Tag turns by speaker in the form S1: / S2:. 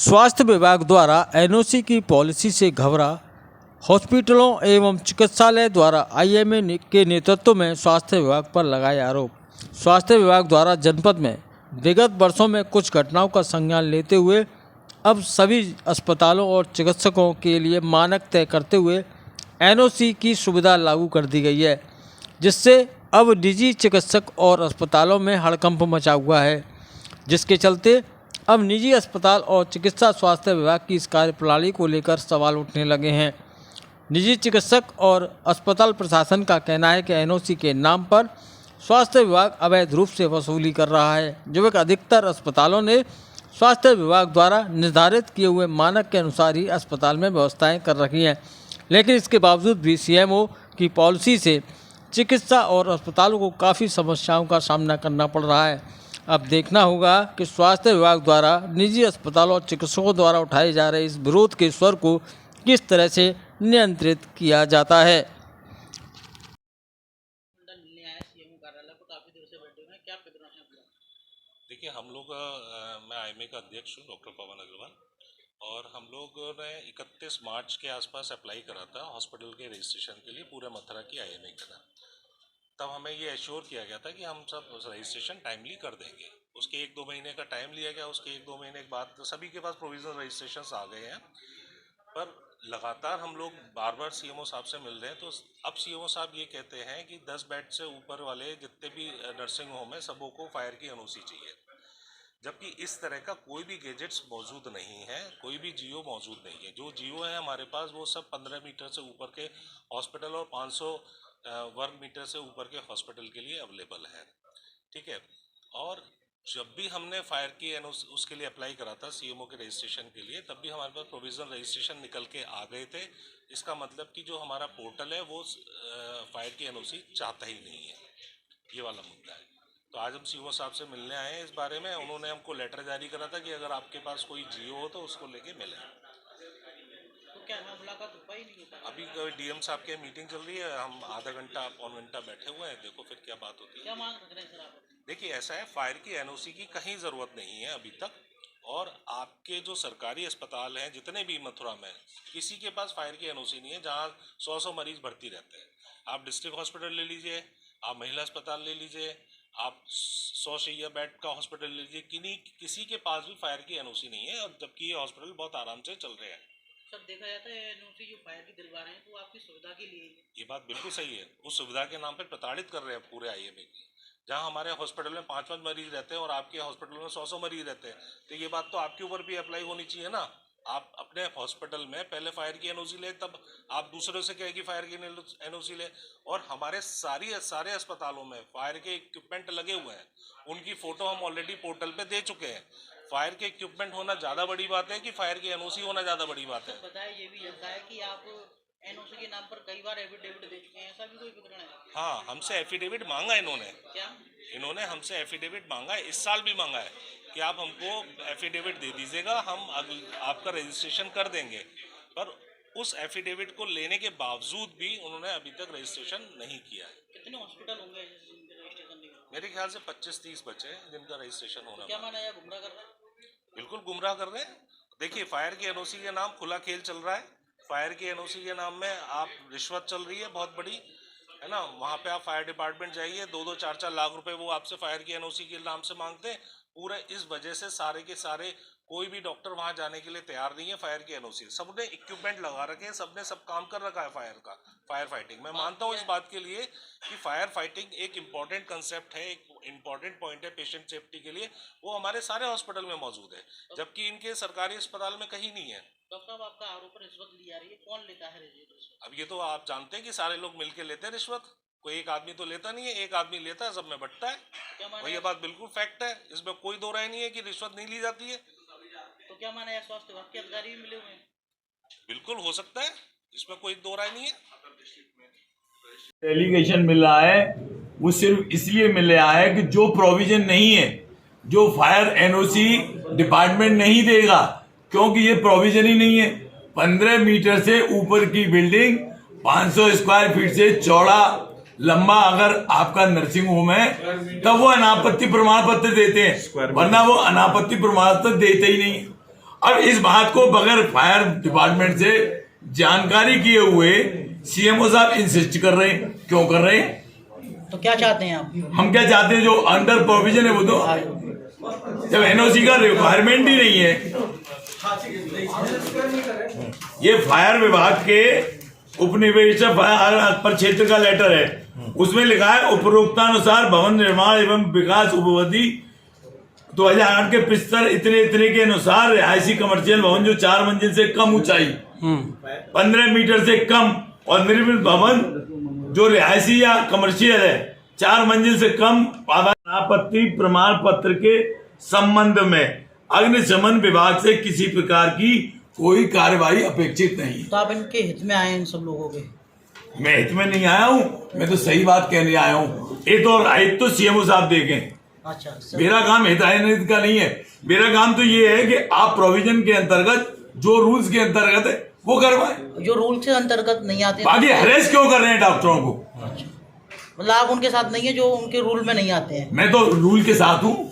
S1: स्वास्थ्य विभाग द्वारा एनओसी की पॉलिसी से घबरा हॉस्पिटलों एवं चिकित्सालय द्वारा आईएमए के नेतृत्व में स्वास्थ्य विभाग पर लगाए आरोप। स्वास्थ्य विभाग द्वारा जनपद में विगत वर्षों में कुछ घटनाओं का संज्ञान लेते हुए अब सभी अस्पतालों और चिकित्सकों के लिए मानक तय करते हुए एनओसी की सुविधा लागू कर दी गई है, जिससे अब निजी चिकित्सक और अस्पतालों में हड़कंप मचा हुआ है, जिसके चलते अब निजी अस्पताल और चिकित्सा स्वास्थ्य विभाग की इस कार्यप्रणाली को लेकर सवाल उठने लगे हैं। निजी चिकित्सक और अस्पताल प्रशासन का कहना है कि एनओसी के नाम पर स्वास्थ्य विभाग अवैध रूप से वसूली कर रहा है, जबकि अधिकतर अस्पतालों ने स्वास्थ्य विभाग द्वारा निर्धारित किए हुए मानक के अनुसार ही अस्पताल में व्यवस्थाएं कर रखी हैं। लेकिन इसके बावजूद भी सीएमओ की पॉलिसी से चिकित्सा और अस्पतालों को काफ़ी समस्याओं का सामना करना पड़ रहा है। अब देखना होगा कि स्वास्थ्य विभाग द्वारा निजी अस्पतालों और चिकित्सकों द्वारा उठाए जा रहे इस विरोध के स्वर को किस तरह से नियंत्रित किया जाता है।
S2: देखिए, हम लोग मैं आईएमए का अध्यक्ष हूँ, डॉक्टर पवन अग्रवाल, और हम लोग ने 31 मार्च के आसपास अप्लाई करा था हॉस्पिटल के रजिस्ट्रेशन के लिए पूरे मथुरा की आईएमए के नाम। तब हमें ये एश्योर किया गया था कि हम सब रजिस्ट्रेशन टाइमली कर देंगे। उसके 1-2 महीने का टाइम लिया गया। उसके 1-2 महीने के बाद सभी के पास प्रोविजनल रजिस्ट्रेशन आ गए हैं, पर लगातार हम लोग बार बार सीएमओ साहब से मिल रहे हैं। तो अब सीएमओ साहब ये कहते हैं कि 10 बेड से ऊपर वाले जितने भी नर्सिंग होम है सबों को फायर की एनओसी चाहिए, जबकि इस तरह का कोई भी गैजेट्स मौजूद नहीं है, कोई भी जियो मौजूद नहीं है। जो जियो है हमारे पास वो सब 15 मीटर से ऊपर के हॉस्पिटल और 500 वर्ग मीटर से ऊपर के हॉस्पिटल के लिए अवेलेबल है, ठीक है। और जब भी हमने फायर की एनओसी उसके लिए अप्लाई करा था सीएमओ के रजिस्ट्रेशन के लिए, तब भी हमारे पास प्रोविजनल रजिस्ट्रेशन निकल के आ गए थे। इसका मतलब कि जो हमारा पोर्टल है वो फायर की एनओसी चाहता ही नहीं है, ये वाला मुद्दा है। तो आज हम सीएमओ साहब से मिलने आए हैं इस बारे में। उन्होंने हमको लेटर जारी करा था कि अगर आपके पास कोई जियो हो तो उसको लेके मिले।
S3: तो क्या मुलाकात हो पाई नहीं होता?
S2: अभी डीएम साहब की मीटिंग चल रही है, हम आधा घंटा पौन घंटा बैठे हुए हैं, देखो फिर क्या बात होती है।
S3: क्या मांग रख रहे हैं सर आप?
S2: देखिए, ऐसा है, फायर की एनओसी की कहीं ज़रूरत नहीं है अभी तक। और आपके जो सरकारी अस्पताल हैं जितने भी मथुरा में, किसी के पास फायर की एनओसी नहीं है, जहाँ 100 मरीज भर्ती रहते हैं। आप डिस्ट्रिक्ट हॉस्पिटल ले लीजिए, आप महिला अस्पताल ले लीजिए, आप 100 शैय्या बेड का हॉस्पिटल ले लीजिए, किसी के पास भी फायर की एनओसी नहीं है। और जबकि ये हॉस्पिटल बहुत आराम से चल रहे हैं।
S3: सर, देखा जाता है एनओसी जो फायर की दिलवा रहे हैं तो आपकी सुविधा के लिए।
S2: ये बात बिल्कुल सही है। उस सुविधा के नाम पर प्रताड़ित कर रहे हैं पूरे आईएमए की। जहाँ हमारे हॉस्पिटल में 5-5 मरीज रहते हैं और आपके हॉस्पिटल में 100 मरीज रहते हैं, तो ये बात तो आपके ऊपर भी अप्लाई होनी चाहिए ना। आप अपने हॉस्पिटल में पहले फायर की एनओसी ले, तब आप दूसरों से कहें कि फायर की एनओसी ले। और हमारे सारे अस्पतालों में फायर के इक्विपमेंट लगे हुए हैं, उनकी फ़ोटो हम ऑलरेडी पोर्टल पे दे चुके हैं। फायर के इक्विपमेंट होना ज़्यादा बड़ी बात है कि फायर की एनओसी होना ज़्यादा बड़ी बात है?
S3: बताया ये भी जाता है कि आप एनओसी के नाम पर कई बार एफिडेविट दे चुके हैं, ऐसा भी कोई प्रकरण है?
S2: हाँ, हमसे एफिडेविट मांगा इन्होंने।
S3: क्या?
S2: इन्होंने हमसे एफिडेविट मांगा है, इस साल भी मांगा है कि आप हमको एफिडेविट दे दीजिएगा, हम आपका रजिस्ट्रेशन कर देंगे। पर उस एफिडेविट को लेने के बावजूद भी उन्होंने अभी तक रजिस्ट्रेशन नहीं किया है।
S3: कितने हॉस्पिटल होंगे रजिस्ट्रेशन नहीं?
S2: मेरे ख्याल से 25-30 बचे हैं जिनका रजिस्ट्रेशन होना।
S3: क्या माना है, गुमराह कर रहे हैं?
S2: बिल्कुल गुमराह कर रहे हैं। देखिए, फायर की एनओसी के नाम खुला खेल चल रहा है। फायर की एनओसी के नाम में आप रिश्वत चल रही है बहुत बड़ी, है ना। वहाँ पे आप फायर डिपार्टमेंट जाइए, 2-2, 4-4 लाख रुपए वो आपसे फायर की एनओसी के नाम से मांगते हैं। पूरे इस वजह से सारे के सारे कोई भी डॉक्टर वहाँ जाने के लिए तैयार नहीं है फायर की एनओसी। सबने इक्विपमेंट लगा रखे हैं, सबने सब काम कर रखा है फायर फाइटिंग। मैं मानता हूँ इस बात के लिए कि फायर फाइटिंग एक इम्पॉर्टेंट कंसेप्ट है, एक इम्पॉर्टेंट पॉइंट है पेशेंट सेफ्टी के लिए। वो हमारे सारे हॉस्पिटल में मौजूद है, जबकि इनके सरकारी अस्पताल में कहीं नहीं है।
S3: डॉक्टर साहब, आपका आरोप है रिश्वत ली जा रही है, कौन लेता है रिश्वत?
S2: अब ये तो आप जानते हैं कि सारे लोग मिलके लेते हैं रिश्वत। कोई एक आदमी तो लेता नहीं है, एक आदमी लेता है, सब में बंटता है। और ये बात बिल्कुल फैक्ट है, इसमें कोई दो राय नहीं है कि रिश्वत नहीं ली जाती है।
S3: तो क्या माना है, स्वास्थ्य विभाग के अधिकारी भी मिले हुए हैं?
S2: बिल्कुल हो सकता है, इसमें कोई दो राय नहीं है।
S4: एलिगेशन मिल रहा है वो सिर्फ इसलिए मिल रहा है कि जो प्रोविजन नहीं है, जो फायर एनओसी डिपार्टमेंट नहीं देगा, क्योंकि ये प्रोविजन ही नहीं है। 15 मीटर से ऊपर की बिल्डिंग 500 स्क्वायर फीट से चौड़ा लंबा अगर आपका नर्सिंग होम है तब वो अनापत्ति प्रमाण पत्र देते हैं, वरना वो अनापत्ति प्रमाण पत्र देते ही नहीं। अब इस बात को बगैर फायर डिपार्टमेंट से जानकारी किए हुए सीएमओ साहब इंसिस्ट कर रहे हैं। क्यों कर रहे हैं?
S3: तो क्या चाहते हैं आप?
S4: हम क्या चाहते हैं, जो अंडर प्रोविजन है वो तो, जब एनओसी का रिक्वायरमेंट ही नहीं है। ये फायर विभाग के उपनिदेशक फायर पर क्षेत्र का लेटर है, उसमें लिखा है उपरोक्तानुसार भवन निर्माण एवं विकास उपविधि 2008 के पिस्तर इतने इतने के अनुसार रिहायशी कमर्शियल भवन जो 4 मंजिल से कम ऊंचाई 15 मीटर से कम और निर्मित भवन जो रिहायशी या कमर्शियल है 4 मंजिल से कम आपत्ति प्रमाण पत्र के संबंध में अग्निशमन विभाग से किसी प्रकार की कोई कार्यवाही अपेक्षित नहीं।
S3: तो आप इनके हित में आए हैं इन सब लोगों के?
S4: मैं हित में नहीं आया हूँ, मैं तो सही बात कहने आया हूँ। ये तो राइट तो सीएमओ साहब देखें।
S3: अच्छा,
S4: मेरा काम हितायत का नहीं है, मेरा काम तो ये है कि आप प्रोविजन के अंतर्गत जो रूल्स के अंतर्गत है वो करवाएं।
S3: जो रूल के अंतर्गत नहीं आते
S4: बाकी हरेस क्यों कर रहे हैं डॉक्टरों को?
S3: मतलब आप उनके साथ नहीं है जो उनके रूल में नहीं आते हैं?
S4: मैं तो रूल के साथ हूँ।